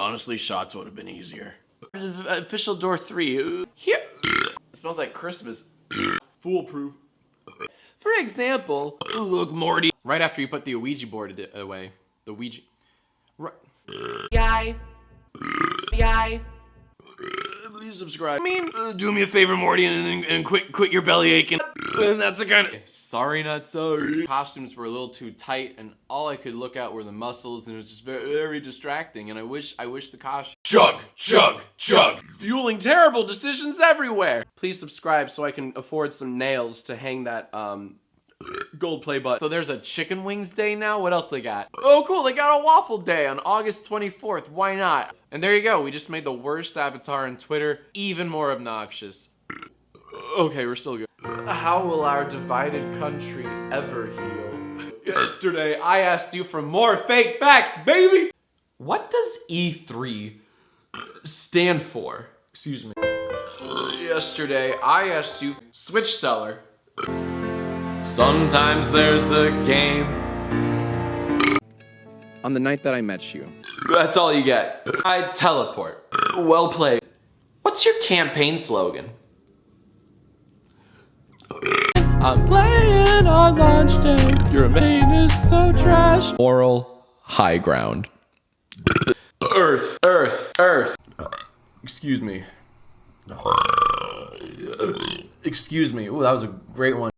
Honestly, shots would have been easier. Official door 3. Here. It smells like Christmas. Foolproof. For example, look, Morty. Right after you put the Ouija board away. The Ouija. Right. Yay. Yay. Please subscribe. I mean, do me a favor, Morty, and quit your belly aching. And that's the kind of. Sorry, not sorry. Costumes were a little too tight, and all I could look at were the muscles, and it was just very, very distracting. And I wish the costume. Chug, chug, chug. Fueling terrible decisions everywhere. Please subscribe so I can afford some nails to hang that gold play button. So there's a chicken wings day now. What else they got? Oh, cool. They got a waffle day on August 24th. Why not? And there you go. We just made the worst avatar on Twitter even more obnoxious. Okay, we're still good. How will our divided country ever heal? Yesterday, I asked you for more fake facts, baby! What does E3 stand for? Excuse me. Yesterday, I asked you, Switch seller. Sometimes there's a game. On the night that I met you. That's all you get. I teleport. Well played. What's your campaign slogan? I'm playing on launch day. Your main is so trash. Moral high ground. Earth, earth, earth. Excuse me. Excuse me. Ooh, that was a great one.